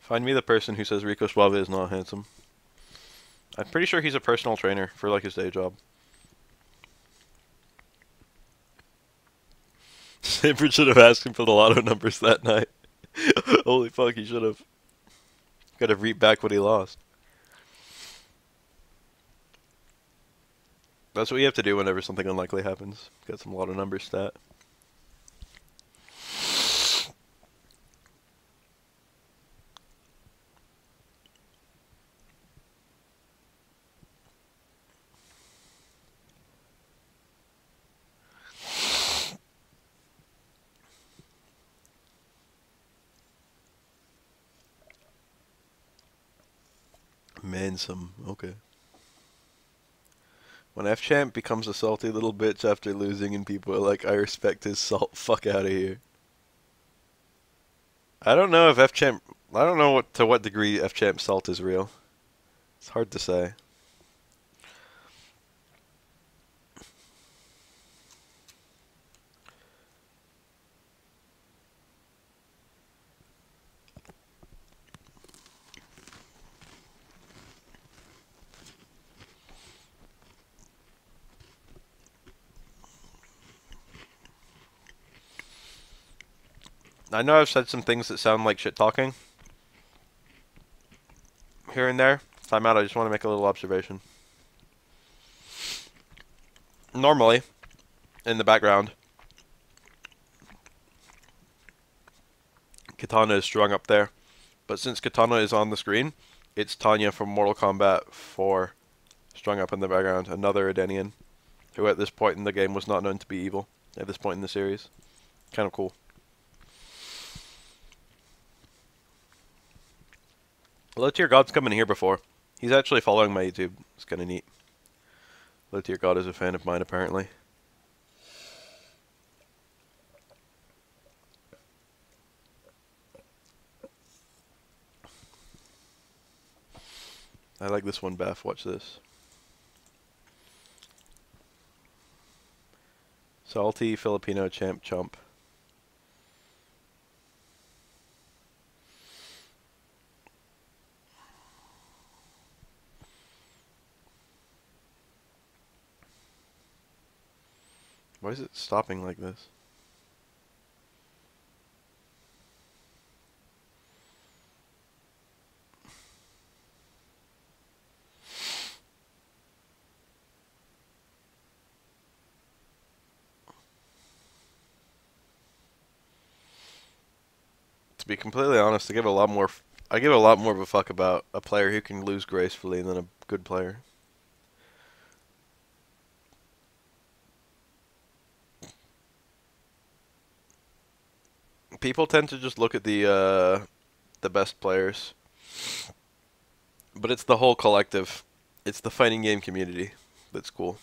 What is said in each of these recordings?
Find me the person who says Rico Suave is not handsome. I'm pretty sure he's a personal trainer for like his day job. Sanford should have asked him for the lotto numbers that night. Holy fuck, he should have. Could have reaped back what he lost. That's what you have to do whenever something unlikely happens. Get some lotto numbers stat. Mansome, okay. When F-Champ becomes a salty little bitch after losing and people are like, I respect his salt, fuck out of here. I don't know if F-Champ, I don't know to what degree F-Champ salt is real. It's hard to say. I know I've said some things that sound like shit talking here and there. Time out, I just want to make a little observation. Normally, in the background, Katana is strung up there. But since Katana is on the screen, it's Tanya from Mortal Kombat 4 strung up in the background. Another Edenian, who at this point in the game was not known to be evil. At this point in the series. Kind of cool. Low Tier God's come in here before. He's actually following my YouTube. It's kind of neat. Low Tier God is a fan of mine, apparently. I like this one, Beth. Watch this. Salty Filipino champ chump. Why is it stopping like this? To be completely honest, I give a lot more of a fuck about a player who can lose gracefully than a good player. People tend to just look at the best players, but it's the whole collective. It's the fighting game community that's cool.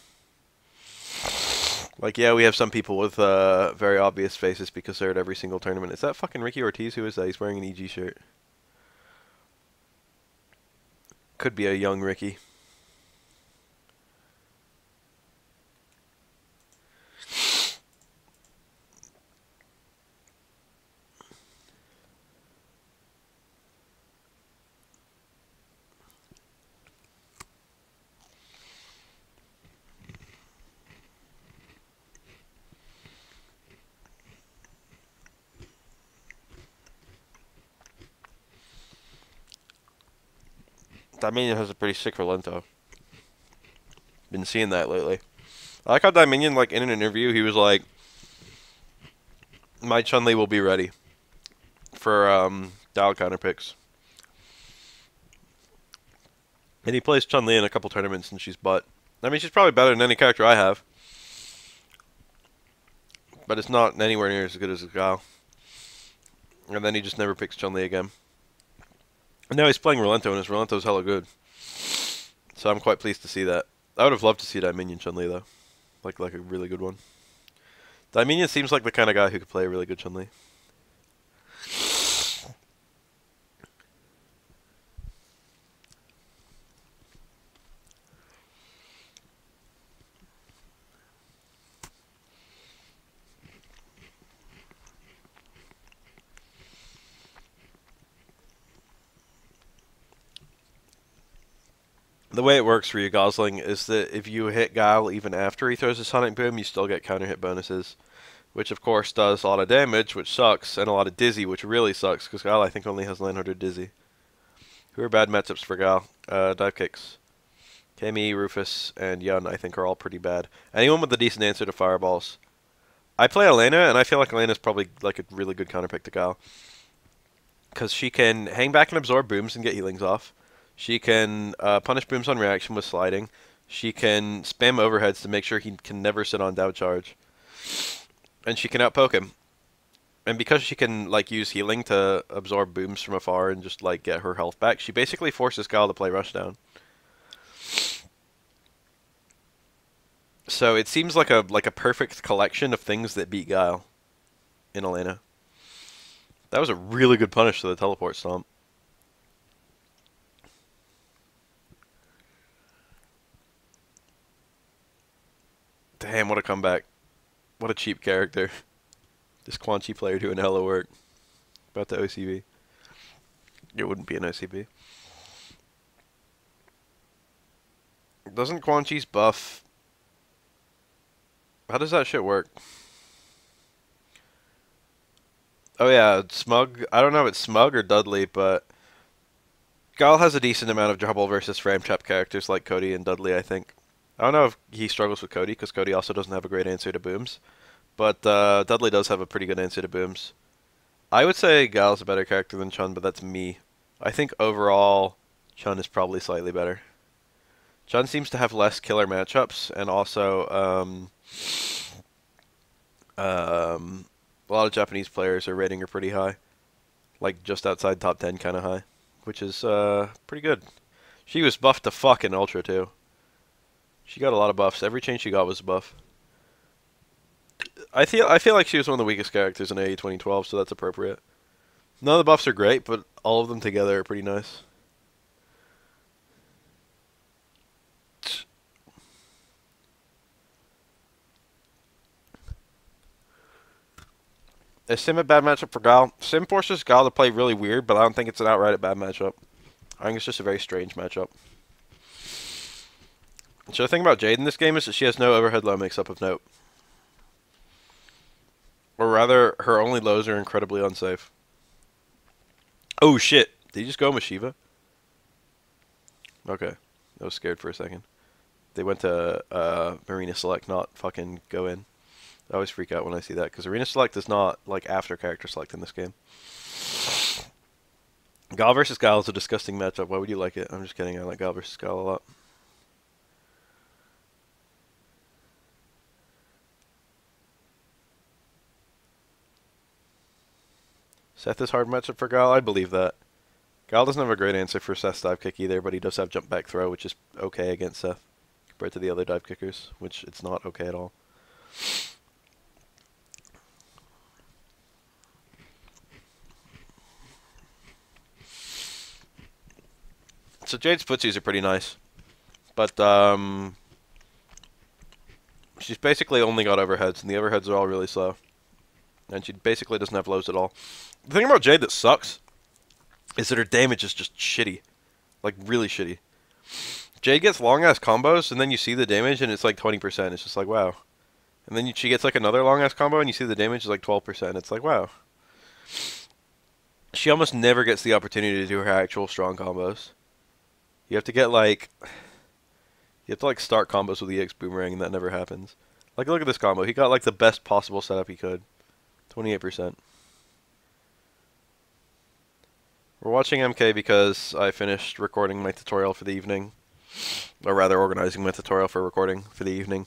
Like, yeah, we have some people with very obvious faces because they're at every single tournament. Is that fucking Ricky Ortiz? Who is that? He's wearing an EG shirt. Could be a young Ricky. Dominion has a pretty sick Rolento. Been seeing that lately. I like how Dominion, like, in an interview, he was like, my Chun-Li will be ready for dial counter picks. And he plays Chun-Li in a couple tournaments and she's butt. I mean, she's probably better than any character I have. But it's not anywhere near as good as Gal. And then he just never picks Chun-Li again. And now he's playing Rolento, and his Rolento's hella good. So I'm quite pleased to see that. I would have loved to see Dominion Chun-Li, though. Like a really good one. Dominion seems like the kind of guy who could play a really good Chun-Li. The way it works for you, Gosling, is that if you hit Guile even after he throws his Sonic Boom, you still get counter hit bonuses, which of course does a lot of damage, which sucks, and a lot of Dizzy, which really sucks, because Guile I think only has 900 Dizzy. Who are bad matchups for Guile? Dive Kicks. Kami, Rufus, and Yun I think are all pretty bad. Anyone with a decent answer to Fireballs. I play Elena, and I feel like Elena's probably like a really good counter pick to Guile. Because she can hang back and absorb booms and get healings off. She can punish booms on reaction with sliding. She can spam overheads to make sure he can never sit on down charge. And she can outpoke him. And because she can like use healing to absorb booms from afar and just like get her health back, she basically forces Guile to play rushdown. So it seems like a perfect collection of things that beat Guile in Elena. That was a really good punish to the teleport stomp. Damn, what a comeback. What a cheap character. This Quan Chi player doing hella work. About the OCB. It wouldn't be an OCB. Doesn't Quan Chi's buff... How does that shit work? Oh yeah, Smug. I don't know if it's Smug or Dudley, but... Guile has a decent amount of trouble versus frame trap characters like Cody and Dudley, I think. I don't know if he struggles with Cody, because Cody also doesn't have a great answer to booms. But Dudley does have a pretty good answer to booms. I would say Guile's a better character than Chun, but that's me. I think overall, Chun is probably slightly better. Chun seems to have less killer matchups, and also a lot of Japanese players are rating her pretty high. Like just outside top 10 kind of high, which is pretty good. She was buffed to fuck in Ultra too. She got a lot of buffs. Every change she got was a buff. I feel like she was one of the weakest characters in AE 2012, so that's appropriate. None of the buffs are great, but all of them together are pretty nice. Is Sim a bad matchup for Guile? Sim forces Guile to play really weird, but I don't think it's an outright bad matchup. I think it's just a very strange matchup. So the thing about Jade in this game is that she has no overhead low mix-up of note. Or rather, her only lows are incredibly unsafe. Oh shit! Did he just go with Shiva? Okay. I was scared for a second. They went to Arena Select, not fucking go in. I always freak out when I see that, because Arena Select is not, like, after Character Select in this game. Guile versus Guile is a disgusting matchup. Why would you like it? I'm just kidding. I like Guile versus Guile a lot. Seth is hard matchup for Guile? I believe that. Guile doesn't have a great answer for Seth's dive kick either, but he does have jump back throw, which is okay against Seth, compared to the other dive kickers, which it's not okay at all. So Jade's footsies are pretty nice, but she's basically only got overheads, and the overheads are all really slow. And she basically doesn't have lows at all. The thing about Jade that sucks is that her damage is just shitty. Like, really shitty. Jade gets long-ass combos, and then you see the damage, and it's like 20%. It's just like, wow. And then she gets like another long-ass combo, and you see the damage is like 12%. It's like, wow. She almost never gets the opportunity to do her actual strong combos. You have to get like... You have to like start combos with EX Boomerang, and that never happens. Like, look at this combo. He got like the best possible setup he could. 28%. We're watching MK because I finished recording my tutorial for the evening. Or rather, organizing my tutorial for recording for the evening.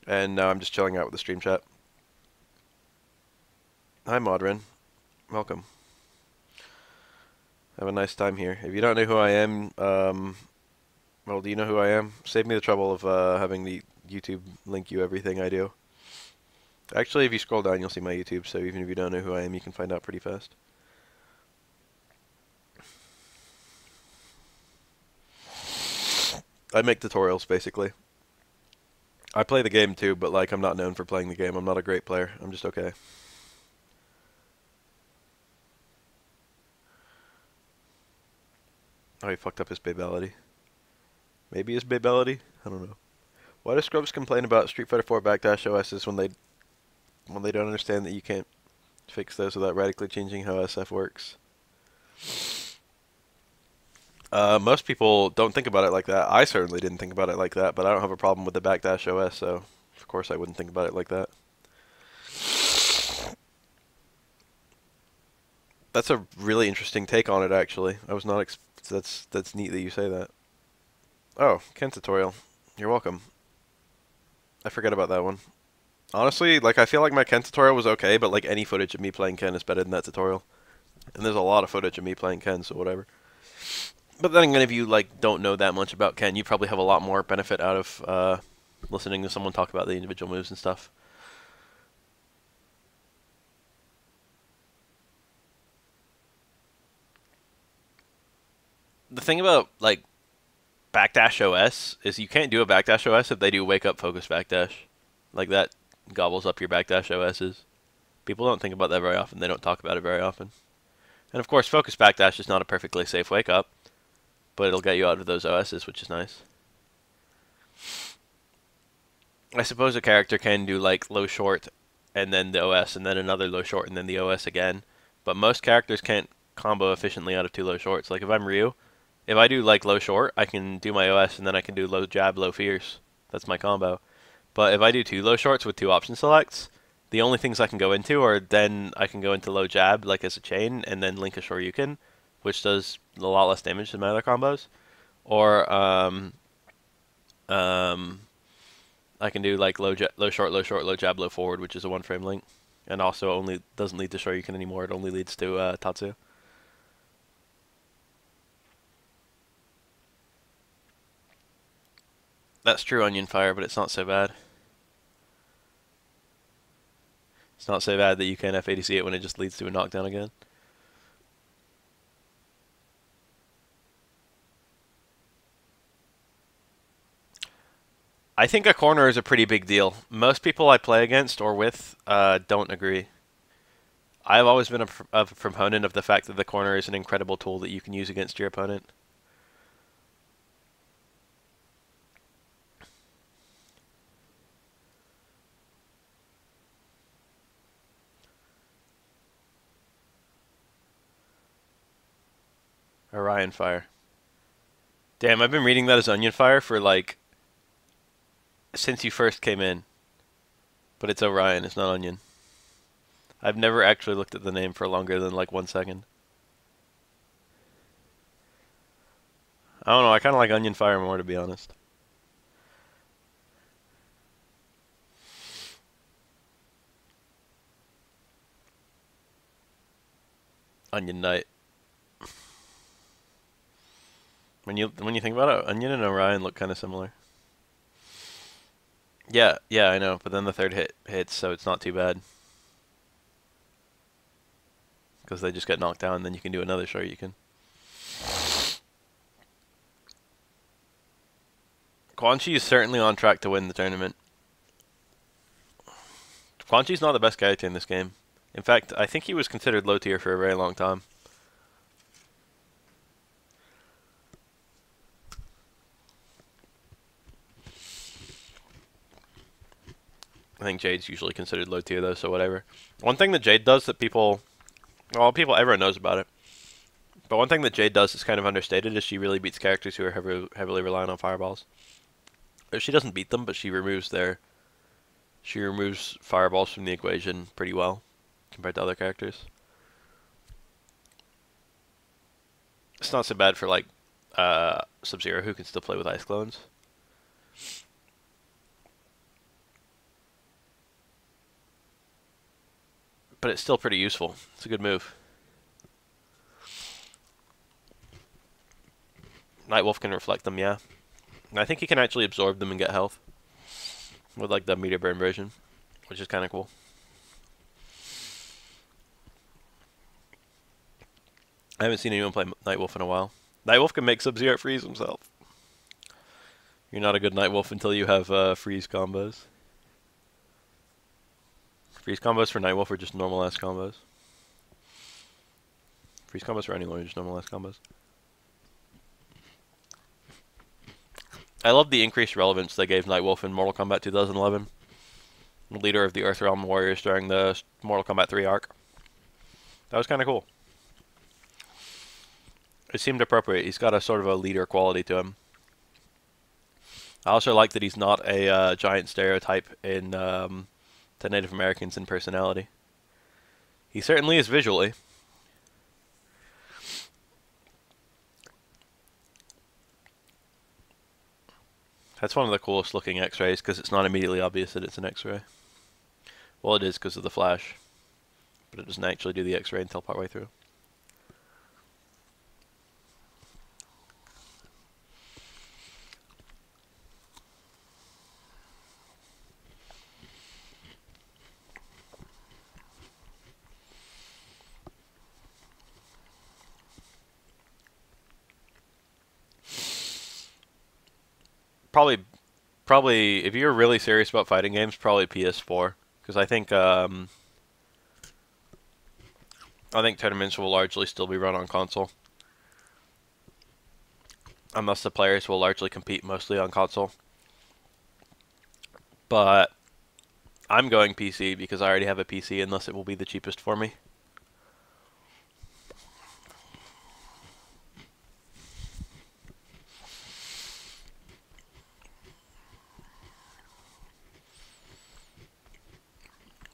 And now I'm just chilling out with the stream chat. Hi, Modrin. Welcome. Have a nice time here. If you don't know who I am, well, do you know who I am? Save me the trouble of having the YouTube link you everything I do. Actually, if you scroll down, you'll see my YouTube, so even if you don't know who I am, you can find out pretty fast. I make tutorials, basically. I play the game too, but like, I'm not known for playing the game. I'm not a great player. I'm just okay. Oh, he fucked up his babality. Maybe his ability. I don't know. Why do scrubs complain about Street Fighter 4 backdash OSs when they don't understand that you can't fix those without radically changing how SF works? Most people don't think about it like that. I certainly didn't think about it like that, but I don't have a problem with the backdash OS, so of course I wouldn't think about it like that. That's a really interesting take on it, actually. I was not. That's neat that you say that. Oh, Ken tutorial. You're welcome. I forget about that one. Honestly, like I feel like my Ken tutorial was okay, but like any footage of me playing Ken is better than that tutorial. And there's a lot of footage of me playing Ken, so whatever. But then again, if you like don't know that much about Ken, you probably have a lot more benefit out of listening to someone talk about the individual moves and stuff. The thing about like backdash OS is you can't do a backdash OS if they do wake up focus backdash. Like that gobbles up your backdash OSs. People don't think about that very often. They don't talk about it very often. And of course, focus backdash is not a perfectly safe wake up, but it'll get you out of those OSs, which is nice. I suppose a character can do like low short and then the OS and then another low short and then the OS again, but most characters can't combo efficiently out of two low shorts. Like if I'm Ryu, if I do like low short, I can do my OS and then I can do low jab, low fierce. That's my combo. But if I do two low shorts with two option selects, the only things I can go into are then I can go into low jab like as a chain and then link a Shoryuken, which does a lot less damage than my other combos. Or I can do like low short, low jab, low forward, which is a one frame link, and also only doesn't lead to Shoryuken anymore. It only leads to Tatsu. That's true, Onion Fire, but it's not so bad. It's not so bad that you can FADC it when it just leads to a knockdown again. I think a corner is a pretty big deal. Most people I play against or with don't agree. I've always been a proponent of the fact that the corner is an incredible tool that you can use against your opponent. Orion Fire. Damn, I've been reading that as Onion Fire for like since you first came in. But it's Orion, it's not Onion. I've never actually looked at the name for longer than like 1 second. I don't know, I kind of like Onion Fire more, to be honest. Onion Knight. When you think about it, Onion and Orion look kind of similar. Yeah, I know, but then the third hits, so it's not too bad. Because they just get knocked down, and then you can do another Shoryuken. Quan Chi is certainly on track to win the tournament. Quan Chi's not the best character in this game. In fact, I think he was considered low tier for a very long time. I think Jade's usually considered low tier though, so whatever. One thing that Jade does that everyone knows about it. But one thing that Jade does that's kind of understated is she really beats characters who are heavily reliant on fireballs. Or she doesn't beat them, but she removes fireballs from the equation pretty well compared to other characters. It's not so bad for like Sub-Zero, who can still play with ice clones. But it's still pretty useful. It's a good move. Nightwolf can reflect them, yeah. I think he can actually absorb them and get health with like the meter burn version, which is kind of cool. I haven't seen anyone play Nightwolf in a while. Nightwolf can make Sub-Zero freeze himself. You're not a good Nightwolf until you have freeze combos. Freeze combos for Nightwolf are just normal ass combos. Freeze combos for anyone are just normal ass combos. I love the increased relevance they gave Nightwolf in Mortal Kombat 2011, leader of the Earthrealm Warriors during the Mortal Kombat 3 arc. That was kind of cool. It seemed appropriate. He's got a sort of a leader quality to him. I also like that he's not a giant stereotype in to Native Americans in personality. He certainly is visually. That's one of the coolest looking X-rays because it's not immediately obvious that it's an X-ray. Well, it is because of the flash, but it doesn't actually do the X-ray until partway through. Probably, if you're really serious about fighting games, probably PS4, because I think tournaments will largely still be run on console, unless the players will largely compete mostly on console. But I'm going PC because I already have a PC, unless it will be the cheapest for me.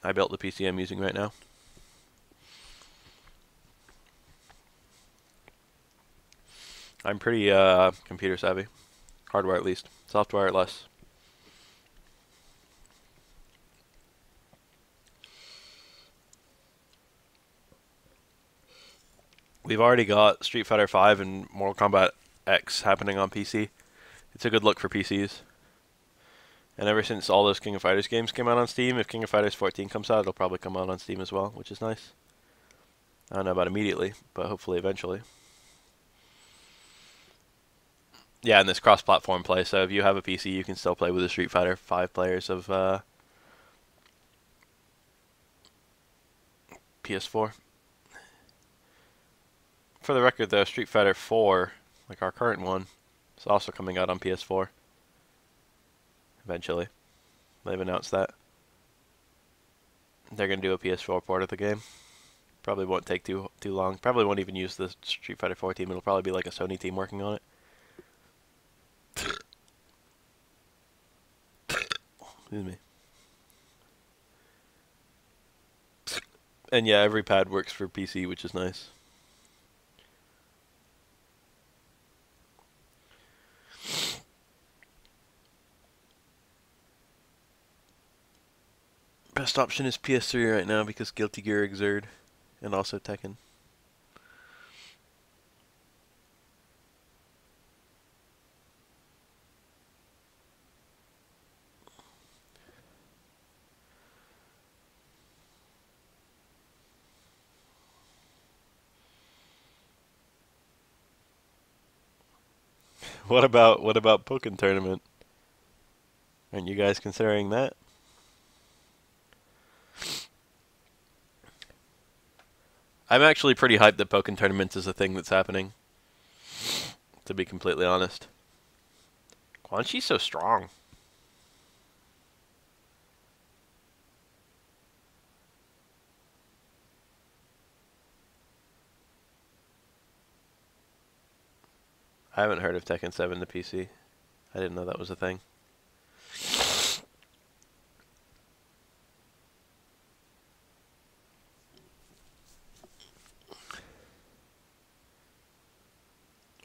I built the PC I'm using right now. I'm pretty computer savvy. Hardware at least. Software less. We've already got Street Fighter V and Mortal Kombat X happening on PC. It's a good look for PCs. And ever since all those King of Fighters games came out on Steam, if King of Fighters 14 comes out, it'll probably come out on Steam as well, which is nice. I don't know about immediately, but hopefully eventually. Yeah, and this cross-platform play, so if you have a PC, you can still play with the Street Fighter 5 players of PS4. For the record, though, Street Fighter 4, like our current one, is also coming out on PS4. Eventually. They've announced that. They're going to do a PS4 port of the game. Probably won't take too long. Probably won't even use the Street Fighter 4 team. It'll probably be like a Sony team working on it. Excuse me. And yeah, every pad works for PC, which is nice. Best option is PS3 right now because Guilty Gear Xrd and also Tekken. What about Pokken Tournament? Aren't you guys considering that? I'm actually pretty hyped that Pokken Tournaments is a thing that's happening, to be completely honest. Quan Chi's so strong. I haven't heard of Tekken 7 to PC. I didn't know that was a thing.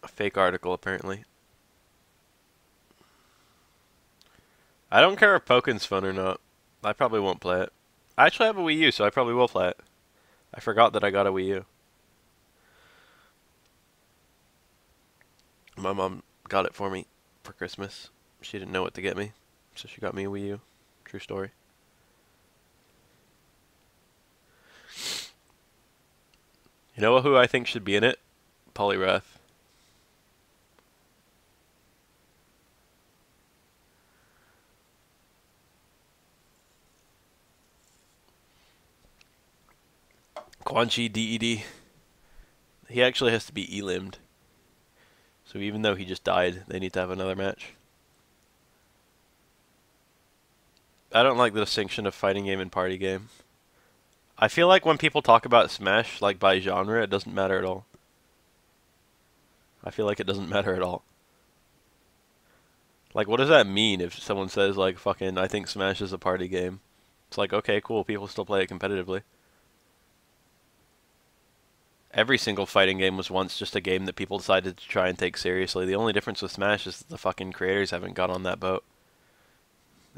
A fake article, apparently. I don't care if Pokken's fun or not. I probably won't play it. I actually have a Wii U, so I probably will play it. I forgot that I got a Wii U. My mom got it for me for Christmas. She didn't know what to get me, so she got me a Wii U. True story. You know who I think should be in it? Polyrath. Quan Chi DED. He actually has to be elimbed. So even though he just died, they need to have another match. I don't like the distinction of fighting game and party game. I feel like when people talk about Smash, like by genre, it doesn't matter at all. I feel like it doesn't matter at all. Like, what does that mean if someone says, like, fucking, I think Smash is a party game? It's like, okay, cool, people still play it competitively. Every single fighting game was once just a game that people decided to try and take seriously. The only difference with Smash is that the fucking creators haven't got on that boat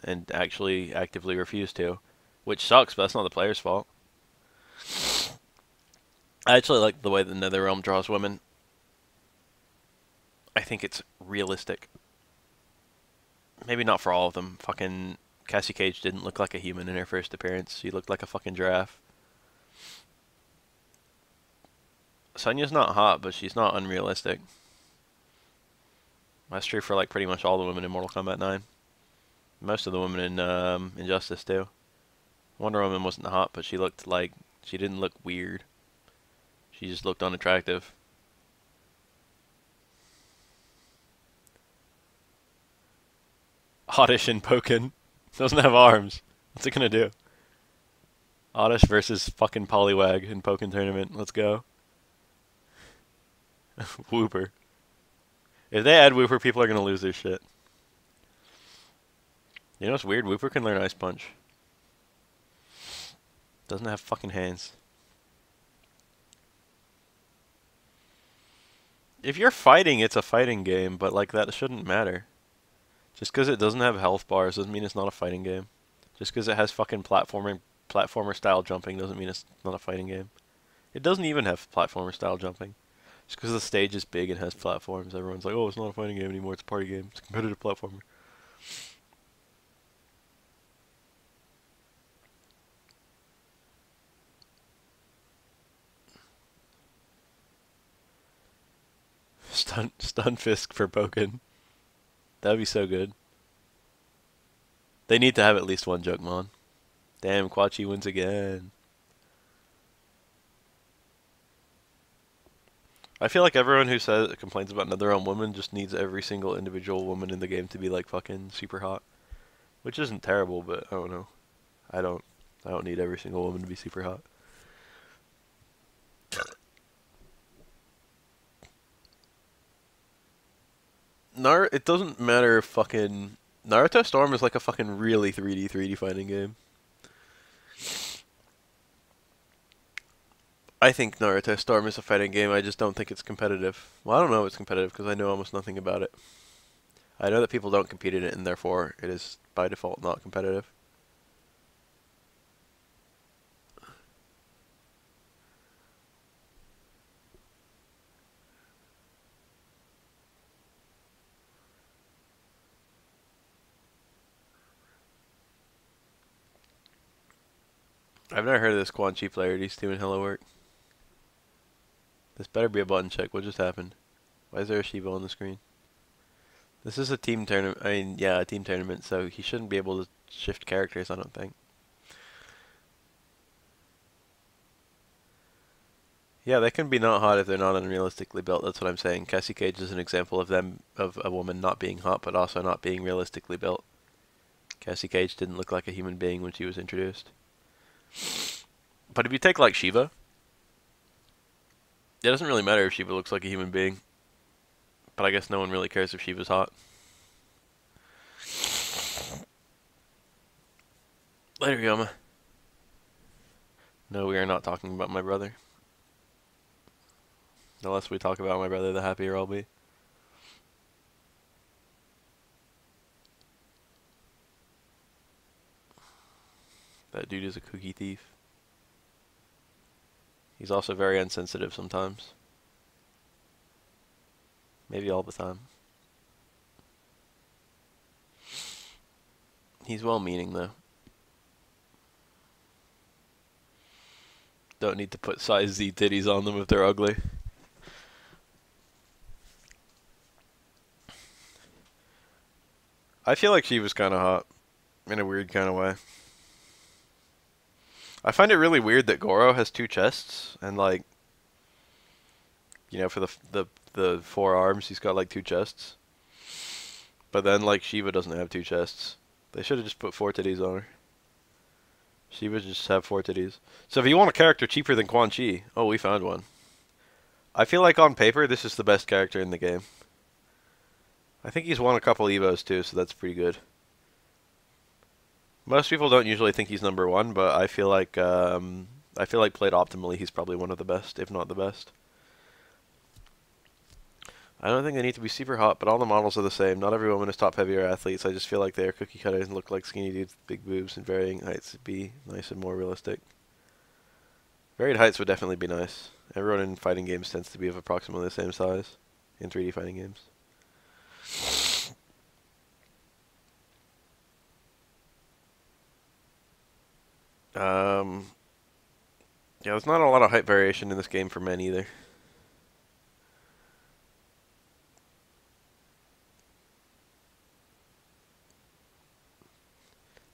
and actually actively refuse to. Which sucks, but that's not the player's fault. I actually like the way that NetherRealm draws women. I think it's realistic. Maybe not for all of them. Fucking Cassie Cage didn't look like a human in her first appearance. She looked like a fucking giraffe. Sonya's not hot, but she's not unrealistic. That's true for like pretty much all the women in Mortal Kombat 9. Most of the women in Injustice too. Wonder Woman wasn't hot, but she looked like she didn't look weird. She just looked unattractive. Oddish and Pokken doesn't have arms. What's it gonna do? Oddish versus fucking Poliwag in Pokken tournament. Let's go. Whooper. If they add Whooper, people are gonna lose their shit. You know what's weird? Whooper can learn Ice Punch. Doesn't have fucking hands. If you're fighting, it's a fighting game, but like that shouldn't matter. Just because it doesn't have health bars doesn't mean it's not a fighting game. Just because it has fucking platformer style jumping doesn't mean it's not a fighting game. It doesn't even have platformer style jumping. Just because the stage is big and has platforms, everyone's like, oh, it's not a fighting game anymore, it's a party game. It's a competitive platformer. Stunfisk for Pokken. That'd be so good. They need to have at least one Jugmon. Damn, Quachi wins again. I feel like everyone who complains about NetherRealm women just needs every single individual woman in the game to be like fucking super hot. Which isn't terrible, but I don't know. I don't need every single woman to be super hot. It doesn't matter if fucking Naruto Storm is like a fucking really 3D fighting game. I think Naruto Storm is a fighting game, I just don't think it's competitive. Well, I don't know if it's competitive because I know almost nothing about it. I know that people don't compete in it and therefore it is by default not competitive. I've never heard of this Quan Chi player. He's doing hella work. This better be a button check. What just happened? Why is there a Shiva on the screen? This is a team tournament. I mean, yeah, a team tournament, so he shouldn't be able to shift characters, I don't think. Yeah, they can be not hot if they're not unrealistically built. That's what I'm saying. Cassie Cage is an example of a woman not being hot, but also not being realistically built. Cassie Cage didn't look like a human being when she was introduced. But if you take like Shiva, it doesn't really matter if Shiva looks like a human being. But I guess no one really cares if Shiva's hot. Later, Yoma. No, we are not talking about my brother. The less we talk about my brother, the happier I'll be. That dude is a cookie thief. He's also very insensitive sometimes. Maybe all the time. He's well-meaning, though. Don't need to put size Z titties on them if they're ugly. I feel like she was kind of hot. In a weird kind of way. I find it really weird that Goro has two chests, and like, you know, for the 4 arms, he's got like 2 chests. But then like Shiva doesn't have 2 chests. They should have just put 4 titties on her. She would just have 4 titties. So if you want a character cheaper than Quan Chi, oh, we found one. I feel like on paper, this is the best character in the game. I think he's won a couple Evos too, so that's pretty good. Most people don't usually think he's number 1, but I feel like played optimally, he's probably one of the best, if not the best. I don't think they need to be super hot, but all the models are the same. Not every woman is top-heavy or athletes. I just feel like they are cookie-cutter and look like skinny dudes with big boobs and varying heights would be nice and more realistic. Varied heights would definitely be nice. Everyone in fighting games tends to be of approximately the same size in 3D fighting games. Yeah, there's not a lot of height variation in this game for men either.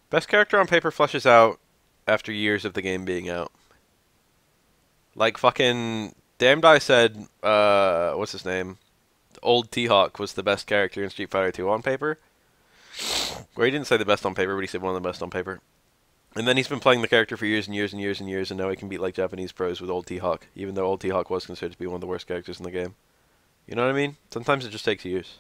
Best character on paper flushes out after years of the game being out. Like fucking Damned Eye said, what's his name? Old T-Hawk was the best character in Street Fighter 2 on paper. Or he didn't say the best on paper, but he said one of the best on paper. And then he's been playing the character for years and years and years and years, and now he can beat like Japanese pros with Old T-Hawk, even though Old T-Hawk was considered to be one of the worst characters in the game. You know what I mean? Sometimes it just takes years.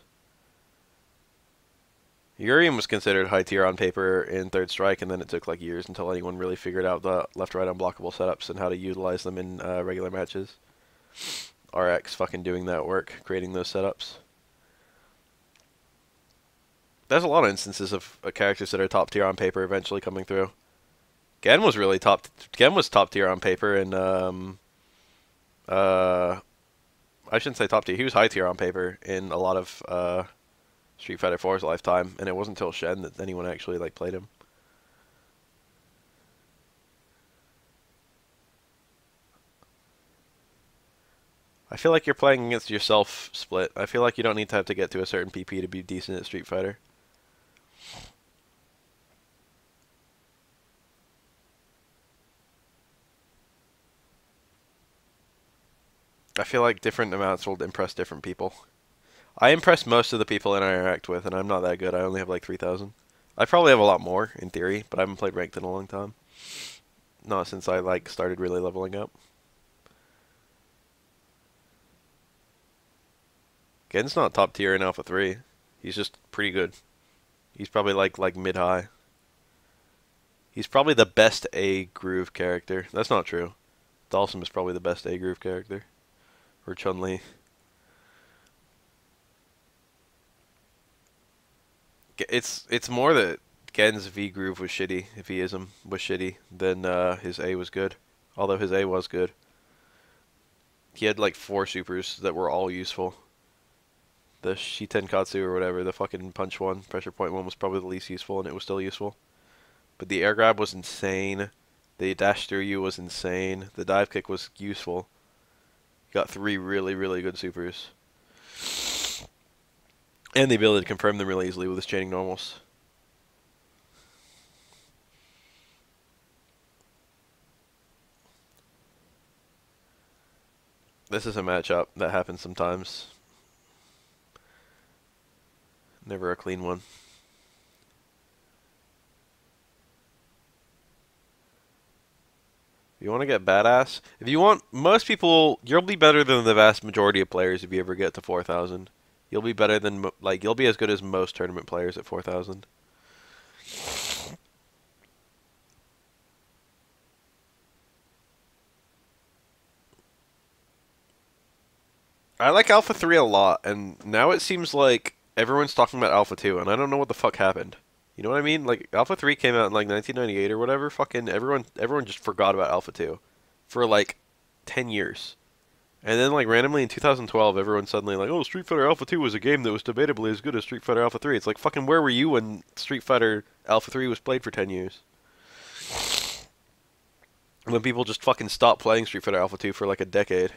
Urium was considered high tier on paper in Third Strike, and then it took like years until anyone really figured out the left-right unblockable setups and how to utilize them in regular matches. RX fucking doing that work, creating those setups. There's a lot of instances of characters that are top tier on paper eventually coming through. Gen was really top. Gen was top tier on paper, and I shouldn't say top tier. He was high tier on paper in a lot of Street Fighter 4's lifetime, and it wasn't until Shen that anyone actually like played him. I feel like you're playing against yourself split. I feel like you don't need to have to get to a certain PP to be decent at Street Fighter. I feel like different amounts will impress different people. I impress most of the people that I interact with, and I'm not that good. I only have like 3,000. I probably have a lot more, in theory, but I haven't played ranked in a long time. Not since I like started really leveling up. Gen's not top tier in Alpha 3. He's just pretty good. He's probably like mid-high. He's probably the best A groove character. That's not true. Dalsum is probably the best A groove character. Or Chun-Li. It's more that Gen's V groove was shitty, if he is him, was shitty, than his A was good. Although his A was good. He had like 4 supers that were all useful. The Shitenkatsu or whatever, the fucking punch one, pressure point one was probably the least useful, and it was still useful. But the air grab was insane. The dash through you was insane. The dive kick was useful. Got 3 really, really good supers. And the ability to confirm them really easily with his chaining normals. This is a matchup that happens sometimes. Never a clean one. If you want to get badass, if you want, most people, you'll be better than the vast majority of players if you ever get to 4,000. You'll be better than, like, you'll be as good as most tournament players at 4,000. I like Alpha 3 a lot, and now it seems like everyone's talking about Alpha 2, and I don't know what the fuck happened. You know what I mean? Like, Alpha 3 came out in, like, 1998 or whatever. Fucking everyone just forgot about Alpha 2 for, like, 10 years. And then, like, randomly in 2012, everyone suddenly like, oh, Street Fighter Alpha 2 was a game that was debatably as good as Street Fighter Alpha 3. It's like, fucking where were you when Street Fighter Alpha 3 was played for 10 years? When people just fucking stopped playing Street Fighter Alpha 2 for, like, a decade.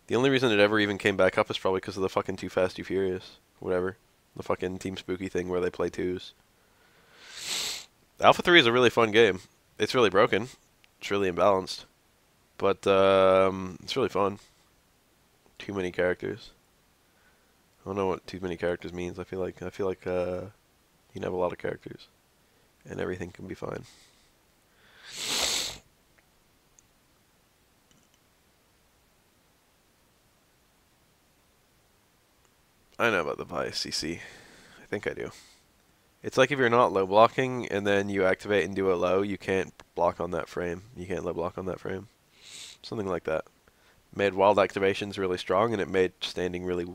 The only reason it ever even came back up is probably because of the fucking Too Fast, Too Furious. Whatever. The fucking Team Spooky thing where they play twos. Alpha 3 is a really fun game. It's really broken. It's really imbalanced. But it's really fun. Too many characters. I don't know what too many characters means. I feel like you can have a lot of characters. and everything can be fine. I know about the bias CC. I think I do. It's like if you're not low blocking and then you activate and do a low, you can't block on that frame. You can't low block on that frame. Something like that. Made wild activations really strong, and it made standing really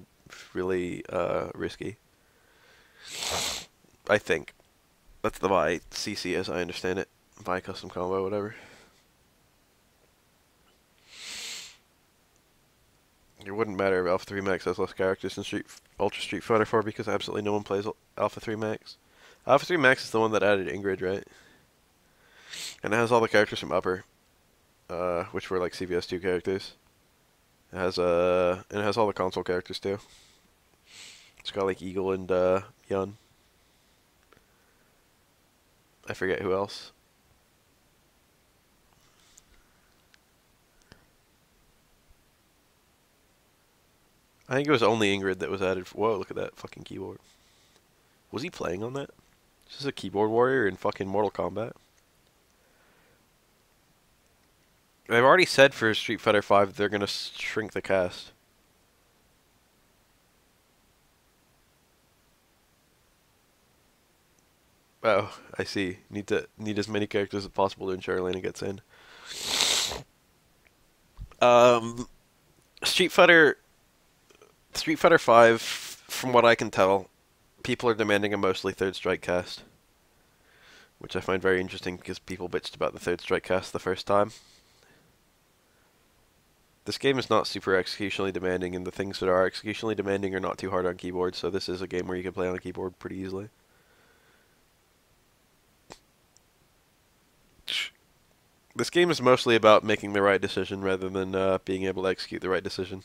risky. I think. That's the Vi CC as I understand it. Vi custom combo, whatever. It wouldn't matter if Alpha 3 Max has less characters than Ultra Street Fighter 4 because absolutely no one plays Alpha 3 Max. Alpha 3 Max is the one that added Ingrid, right? And it has all the characters from Upper, which were like CVS2 characters. It has and it has all the console characters too. It's got like Eagle and Yun. I forget who else. I think it was only Ingrid that was added. Whoa, look at that fucking keyboard. Was he playing on that? This is a keyboard warrior in fucking Mortal Kombat. They've already said for Street Fighter V they're gonna shrink the cast. Oh, I see. Need as many characters as possible to ensure Elena gets in. Um, Street Fighter V, from what I can tell, people are demanding a mostly Third Strike cast, which I find very interesting because people bitched about the Third Strike cast the first time. This game is not super executionally demanding, and the things that are executionally demanding are not too hard on keyboard, so this is a game where you can play on a keyboard pretty easily. This game is mostly about making the right decision rather than being able to execute the right decision,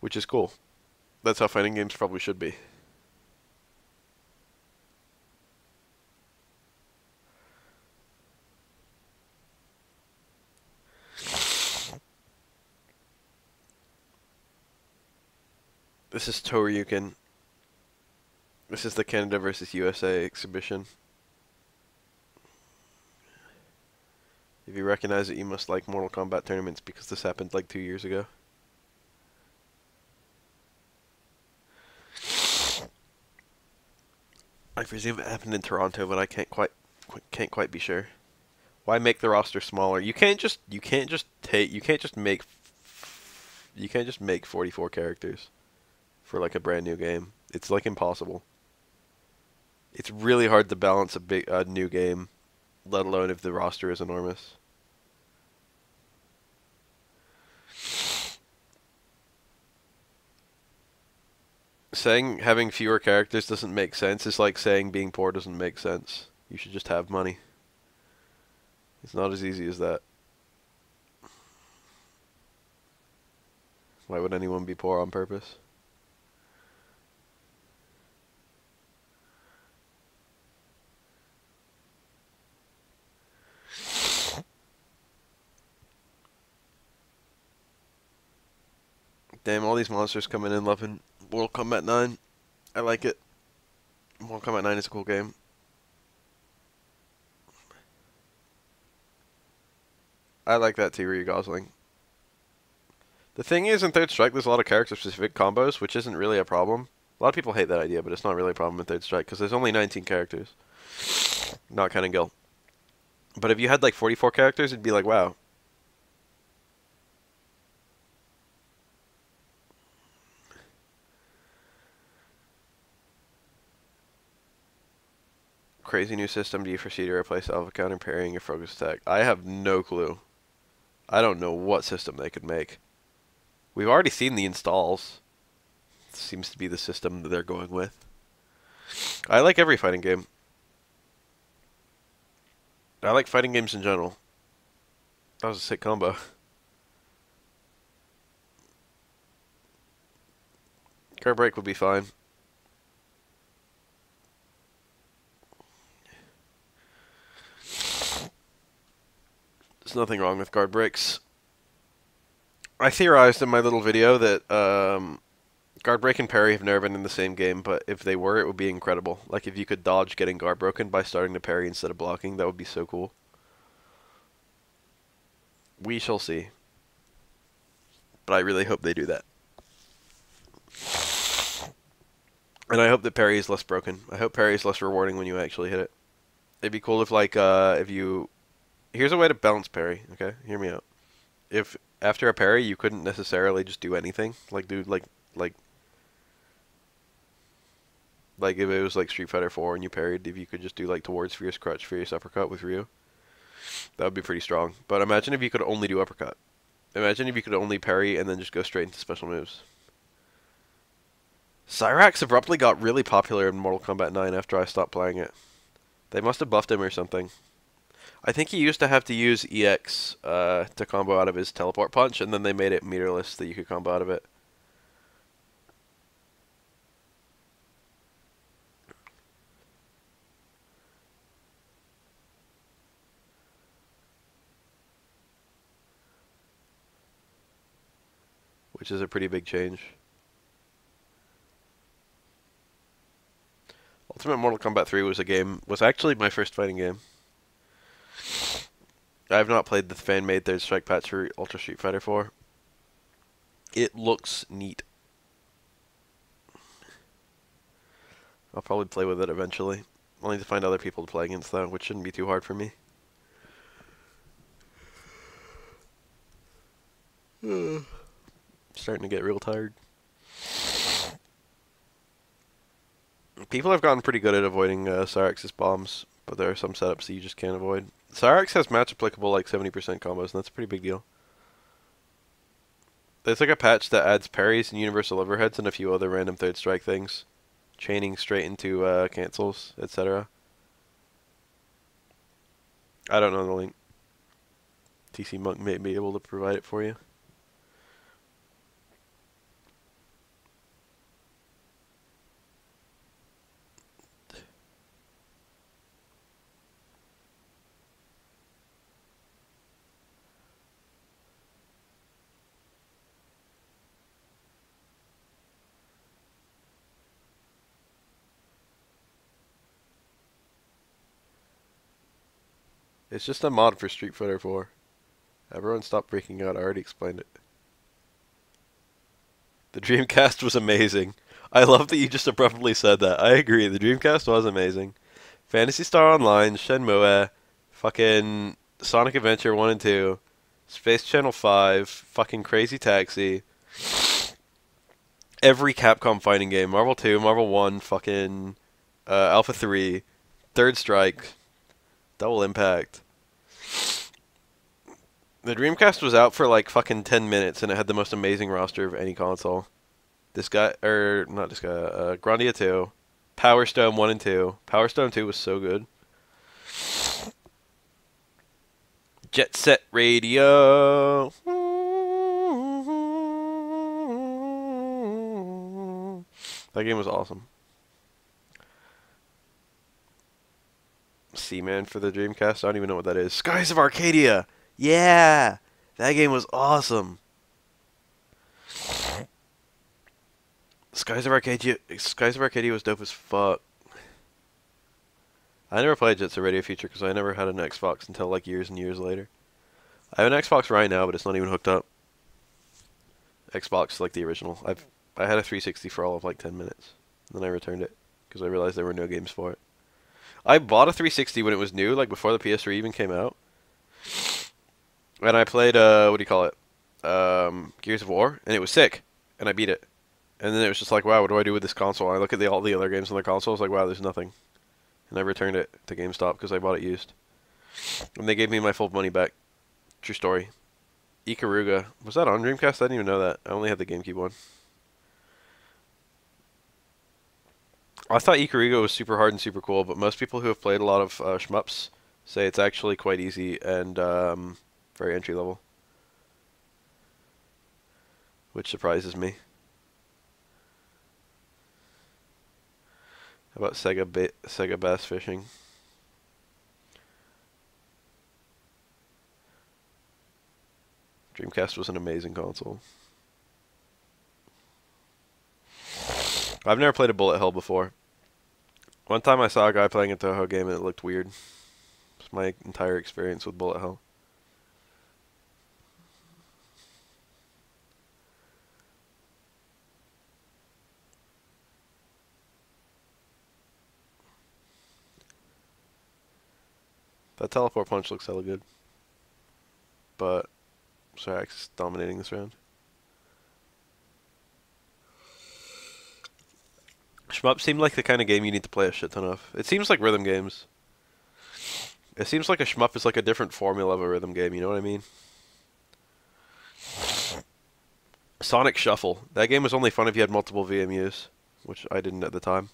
which is cool. That's how fighting games probably should be. This is Toryuken. This is the Canada versus USA exhibition. If you recognize it, you must like Mortal Kombat tournaments because this happened like 2 years ago. I presume it happened in Toronto, but I can't quite be sure. Why make the roster smaller? You can't just make 44 characters for like a brand new game. It's like impossible. It's really hard to balance a new game, let alone if the roster is enormous. Saying having fewer characters doesn't make sense. It's like saying being poor doesn't make sense. You should just have money. It's not as easy as that. Why would anyone be poor on purpose? Damn, all these monsters coming in loving Mortal Kombat 9. I like it. Mortal Kombat 9 is a cool game. I like that too, Ryu Gosling. The thing is, in Third Strike, there's a lot of character-specific combos, which isn't really a problem. A lot of people hate that idea, but it's not really a problem in Third Strike, because there's only 19 characters. Not counting Gil. But if you had like 44 characters, it'd be like, wow. Crazy new system. Do you foresee to replace alpha counter parrying your focus attack? I have no clue. I don't know what system they could make. We've already seen the installs. Seems to be the system that they're going with. I like every fighting game. I like fighting games in general. That was a sick combo. Guard break would be fine. There's nothing wrong with guard breaks. I theorized in my little video that Guard break and parry have never been in the same game, but if they were, it would be incredible. Like if you could dodge getting guard broken by starting to parry instead of blocking, that would be so cool. We shall see. But I really hope they do that. And I hope that parry is less broken. I hope parry is less rewarding when you actually hit it. It'd be cool if, like, if you... Here's a way to balance parry, okay? Hear me out. If after a parry you couldn't necessarily just do anything, like, dude, like if it was like Street Fighter 4 and you parried, if you could just do, like, towards fierce crutch, fierce uppercut with Ryu, that would be pretty strong. But imagine if you could only do uppercut. Imagine if you could only parry and then just go straight into special moves. Cyrax abruptly got really popular in Mortal Kombat 9 after I stopped playing it. They must have buffed him or something. I think he used to have to use EX to combo out of his teleport punch, and then they made it meterless that you could combo out of it. Which is a pretty big change. Ultimate Mortal Kombat 3 was actually my first fighting game. I have not played the fan-made Third Strike patch for Ultra Street Fighter 4. It looks neat. I'll probably play with it eventually. I'll need to find other people to play against though, which shouldn't be too hard for me. Starting to get real tired. People have gotten pretty good at avoiding Cyrax's bombs, but there are some setups that you just can't avoid. Cyrax has match applicable like 70% combos, and that's a pretty big deal. There's like a patch that adds parries and universal overheads and a few other random third strike things. Chaining straight into cancels, etc. I don't know the link. TC Monk may be able to provide it for you. It's just a mod for Street Fighter 4. Everyone stop freaking out, I already explained it. The Dreamcast was amazing. I love that you just abruptly said that. I agree, the Dreamcast was amazing. Phantasy Star Online, Shenmue, fucking Sonic Adventure 1 and 2, Space Channel 5, fucking Crazy Taxi, every Capcom fighting game, Marvel 2, Marvel 1, fucking Alpha 3, Third Strike, Double Impact. The Dreamcast was out for like fucking 10 minutes and it had the most amazing roster of any console. This guy, or not this guy, Grandia 2, Power Stone 1 and 2. Power Stone 2 was so good. Jet Set Radio. That game was awesome. Seaman for the Dreamcast? I don't even know what that is. Skies of Arcadia! Yeah! That game was awesome. Skies of Arcadia was dope as fuck. I never played Jet Set Radio Future because I never had an Xbox until like years and years later. I have an Xbox right now, but it's not even hooked up. Xbox, like the original. I had a 360 for all of like 10 minutes. Then I returned it because I realized there were no games for it. I bought a 360 when it was new, like before the PS3 even came out. And I played, what do you call it? Gears of War, and it was sick. And I beat it. And then it was just like, wow, what do I do with this console? And I look at all the other games on the console, I was like, wow, there's nothing. And I returned it to GameStop because I bought it used. And they gave me my full money back. True story. Ikaruga. Was that on Dreamcast? I didn't even know that. I only had the GameCube one. I thought Ikaruga was super hard and super cool, but most people who have played a lot of shmups say it's actually quite easy and very entry level. Which surprises me. How about Sega Bass Fishing? Dreamcast was an amazing console. I've never played a bullet hell before. One time I saw a guy playing a Toho game and it looked weird. It's my entire experience with bullet hell. That teleport punch looks hella good. But Cyrax is dominating this round. Shmup seemed like the kind of game you need to play a shit ton of. It seems like rhythm games. It seems like a shmup is like a different formula of a rhythm game, you know what I mean? Sonic Shuffle. That game was only fun if you had multiple VMUs, which I didn't at the time.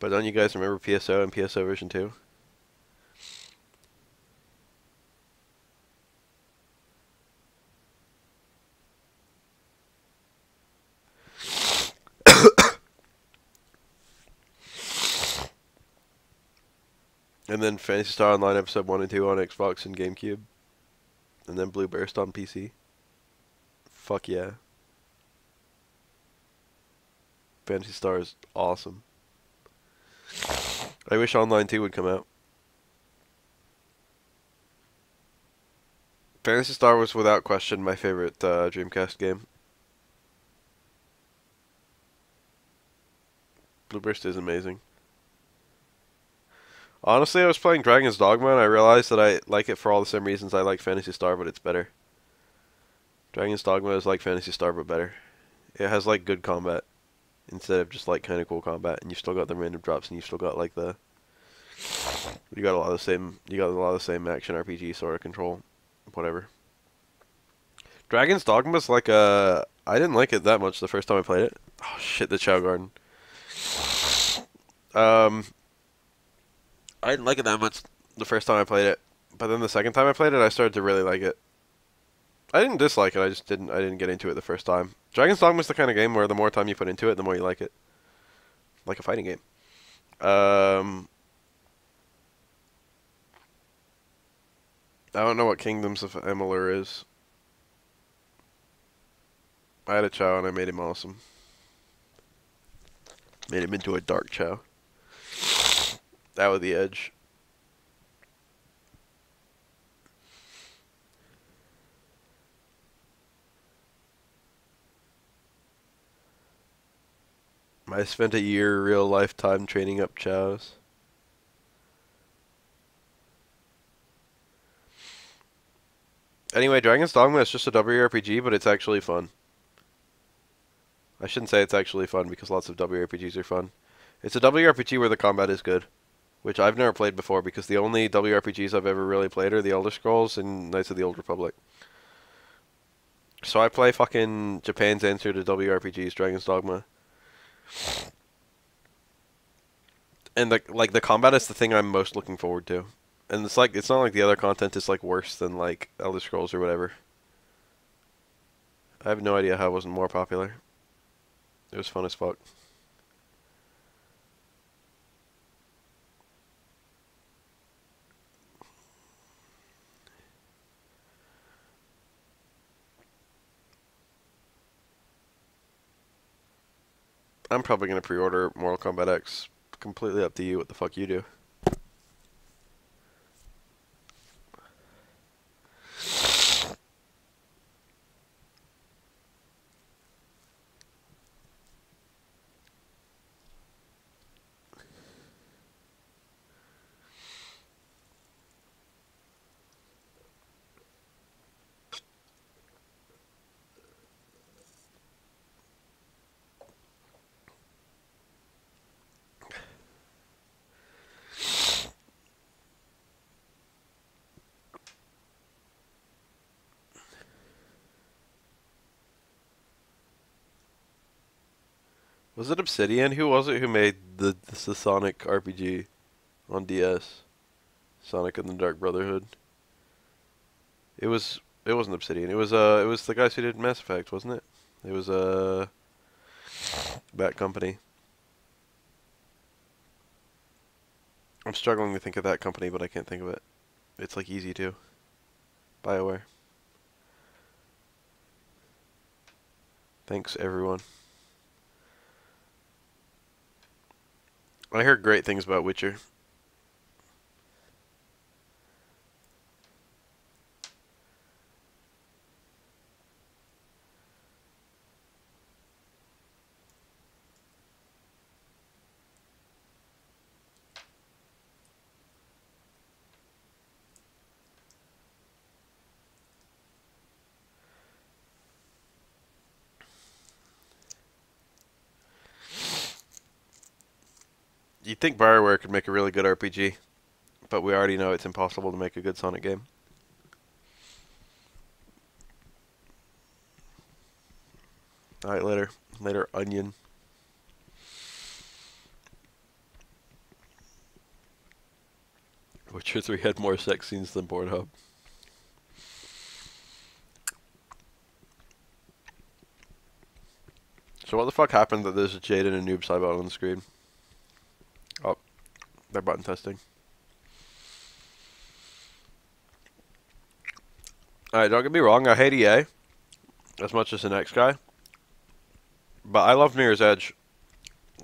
But don't you guys remember PSO and PSO version 2? And then Phantasy Star Online Episode 1 and 2 on Xbox and GameCube. And then Blue Burst on PC. Fuck yeah. Phantasy Star is awesome. I wish Online 2 would come out. Phantasy Star was without question my favorite Dreamcast game. Blue Burst is amazing. Honestly, I was playing Dragon's Dogma and I realized that I like it for all the same reasons I like Phantasy Star, but it's better. Dragon's Dogma is like Phantasy Star, but better. It has like good combat instead of just like kind of cool combat, and you still got the random drops, and you still got like the you got a lot of the same action RPG sort of control, whatever. Dragon's Dogma is like a I didn't like it that much the first time I played it. Oh shit, the Chow Garden. I didn't like it that much the first time I played it, but then the second time I played it, I started to really like it. I didn't dislike it. I didn't get into it the first time. Dragon's Dogma is the kind of game where the more time you put into it, the more you like it. Like a fighting game. I don't know what Kingdoms of Amalur is. I had a Chow and I made him awesome. Made him into a dark Chow. That was the edge. I spent a year real lifetime training up Chows. Anyway, Dragon's Dogma is just a WRPG, but it's actually fun. I shouldn't say it's actually fun because lots of WRPGs are fun. It's a WRPG where the combat is good, which I've never played before because the only WRPGs I've ever really played are The Elder Scrolls and Knights of the Old Republic. So I play fucking Japan's answer to WRPGs, Dragon's Dogma. And the combat is the thing I'm most looking forward to. And it's like it's not like the other content is like worse than like Elder Scrolls or whatever. I have no idea how it wasn't more popular. It was fun as fuck. I'm probably gonna pre-order Mortal Kombat X. Completely up to you what the fuck you do. Was it Obsidian? Who was it who made the Sonic RPG on DS? Sonic and the Dark Brotherhood. It wasn't Obsidian. It was the guys who did Mass Effect, wasn't it? It was Bat Company. I'm struggling to think of that company, but I can't think of it. It's like easy to. BioWare. Thanks, everyone. I heard great things about Witcher. You'd think BioWare could make a really good RPG, but we already know it's impossible to make a good Sonic game. Alright, later. Later, onion. Witcher 3 had more sex scenes than Pornhub. So what the fuck happened that there's a Jade and a Noob Saibot on the screen? Oh, they're button testing. Alright, don't get me wrong, I hate EA as much as the next guy. But I love Mirror's Edge.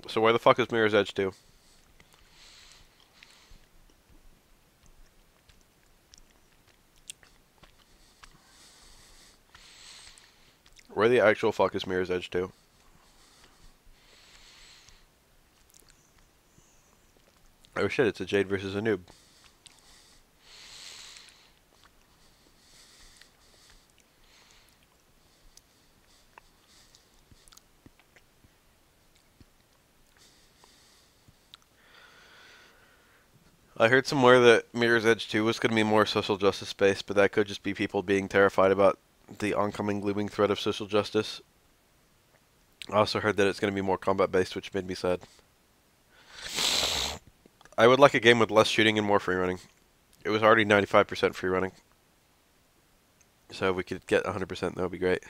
So where the fuck is Mirror's Edge 2? Where the actual fuck is Mirror's Edge 2? Oh shit, it's a Jade versus a Noob. I heard somewhere that Mirror's Edge 2 was going to be more social justice based, but that could just be people being terrified about the oncoming looming threat of social justice. I also heard that it's going to be more combat based, which made me sad. I would like a game with less shooting and more free running. It was already 95% free running. So if we could get 100%, that would be great.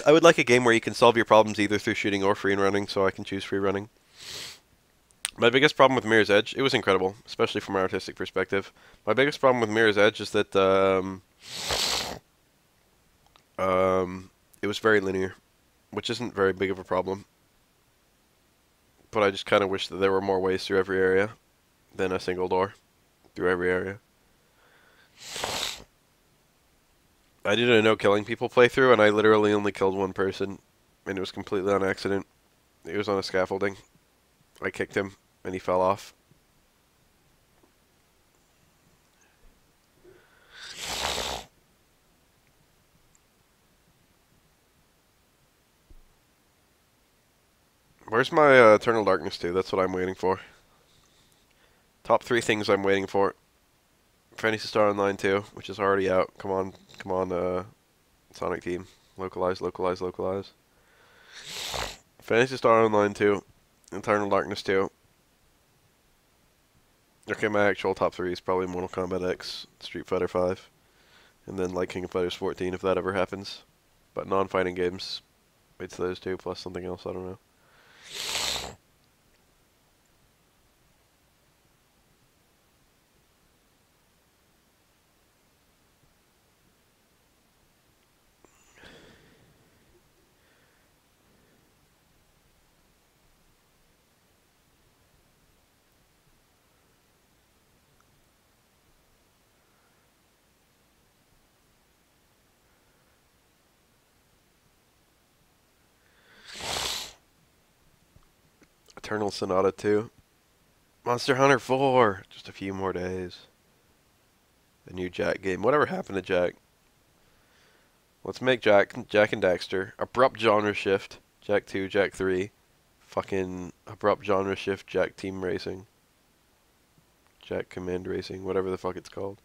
I would like a game where you can solve your problems either through shooting or free running, so I can choose free running. My biggest problem with Mirror's Edge, it was incredible, especially from an artistic perspective. My biggest problem with Mirror's Edge is that it was very linear, which isn't very big of a problem. But I just kind of wish that there were more ways through every area than a single door through every area. I did a no killing people playthrough, and I literally only killed one person, and it was completely on accident. He was on a scaffolding. I kicked him, and he fell off. Where's my Eternal Darkness 2? That's what I'm waiting for. Top 3 things I'm waiting for. Phantasy Star Online 2, which is already out. Come on, Sonic Team. Localize, localize, localize. Phantasy Star Online 2. Eternal Darkness 2. Okay, my actual top 3 is probably Mortal Kombat X, Street Fighter 5, and then like King of Fighters 14 if that ever happens. But non-fighting games, it's those two plus something else, I don't know. Eternal Sonata 2. Monster Hunter 4! Just a few more days. A new Jack game. Whatever happened to Jack? Let's make Jak and Daxter. Abrupt genre shift. Jak 2, Jak 3. Fucking abrupt genre shift, Jak Team Racing. Jak Command Racing, whatever the fuck it's called.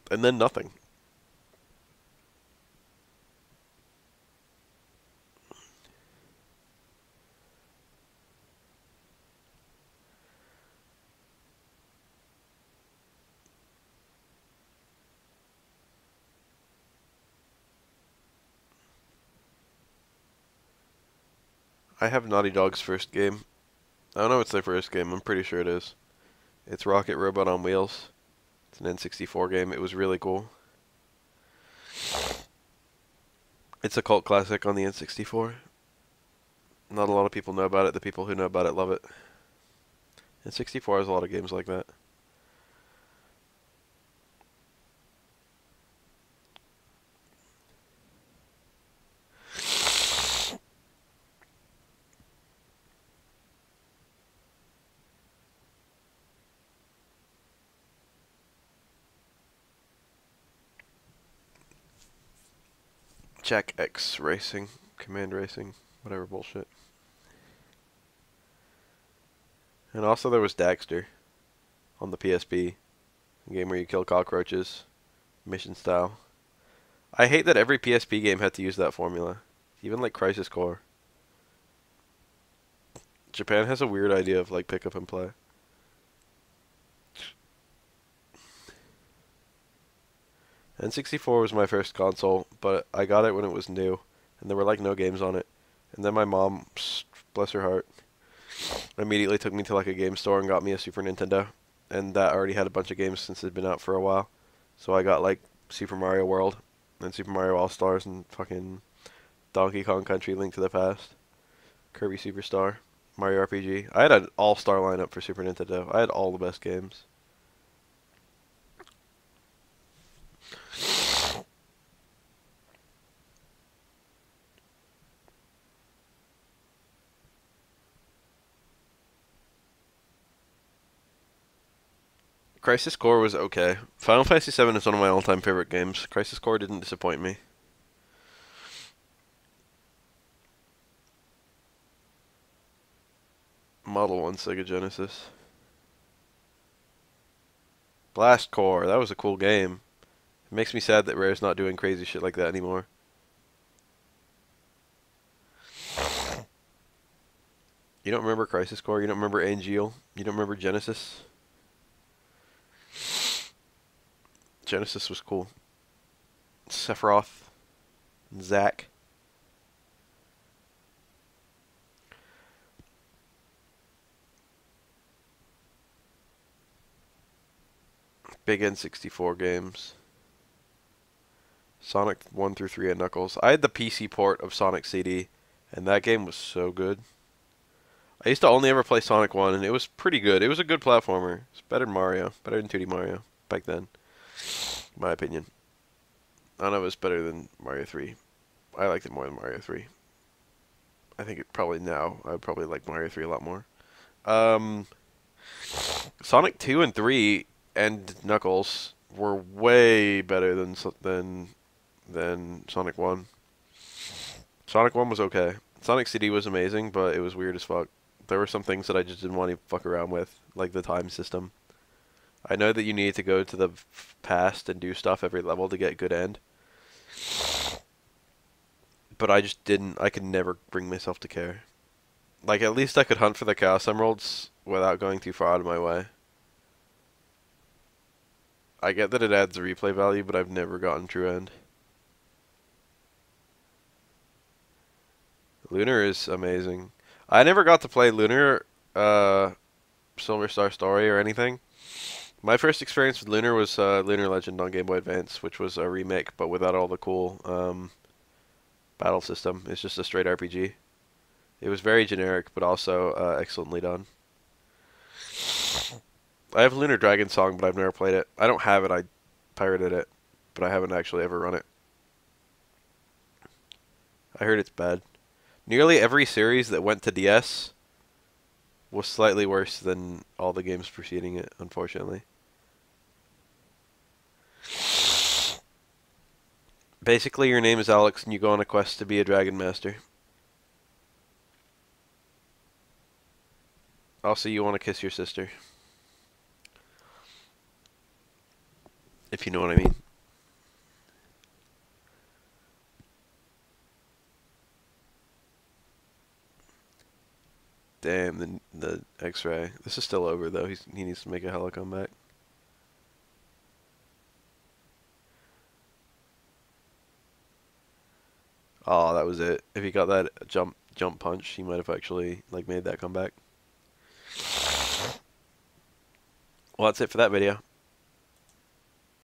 And then nothing. I have Naughty Dog's first game. I don't know if it's their first game, I'm pretty sure it is. It's Rocket Robot on Wheels. It's an N64 game. It was really cool. It's a cult classic on the N64. Not a lot of people know about it. The people who know about it love it. N64 has a lot of games like that. Jack X Racing, Command Racing, whatever bullshit. And also there was Daxter on the PSP, a game where you kill cockroaches, mission style. I hate that every PSP game had to use that formula, even like Crisis Core. Japan has a weird idea of like pick up and play. N64 was my first console, but I got it when it was new, and there were like no games on it. And then my mom, bless her heart, immediately took me to like a game store and got me a Super Nintendo, and that already had a bunch of games since it had been out for a while. So I got like Super Mario World and Super Mario All Stars and fucking Donkey Kong Country: Link to the Past, Kirby Superstar, Mario RPG. I had an all-star lineup for Super Nintendo. I had all the best games. Crisis Core was okay. Final Fantasy VII is one of my all-time favorite games. Crisis Core didn't disappoint me. Model 1 Sega Genesis. Blast Core, that was a cool game. It makes me sad that Rare's not doing crazy shit like that anymore. You don't remember Crisis Core? You don't remember Angel? You don't remember Genesis? Genesis was cool. Sephiroth. Zack. Big N64 games. Sonic 1 through 3 and Knuckles. I had the PC port of Sonic CD, and that game was so good. I used to only ever play Sonic 1, and it was pretty good. It was a good platformer. It's better than Mario. Better than 2D Mario back then, in my opinion. I don't know if it was better than Mario 3. I liked it more than Mario 3. I think it probably now, I would probably like Mario 3 a lot more. Sonic 2 and 3 and Knuckles were way better than Sonic 1. Sonic 1 was okay. Sonic CD was amazing, but it was weird as fuck. There were some things that I just didn't want to fuck around with, like the time system. I know that you need to go to the past and do stuff every level to get good end. But I just didn't, I could never bring myself to care. Like, at least I could hunt for the Chaos Emeralds without going too far out of my way. I get that it adds replay value, but I've never gotten true end. Lunar is amazing. I never got to play Lunar, Silver Star Story or anything. My first experience with Lunar was Lunar Legend on Game Boy Advance, which was a remake, but without all the cool battle system. It's just a straight RPG. It was very generic, but also excellently done. I have Lunar Dragon Song, but I've never played it. I don't have it. I pirated it, but I haven't actually ever run it. I heard it's bad. Nearly every series that went to DS was slightly worse than all the games preceding it, unfortunately. Basically, your name is Alex and you go on a quest to be a Dragon Master. Also, you want to kiss your sister. If you know what I mean. Damn, the X-ray. This is still over, though. He needs to make a hella comeback. Oh, that was it. If he got that jump punch, he might have actually like made that comeback. Well, that's it for that video.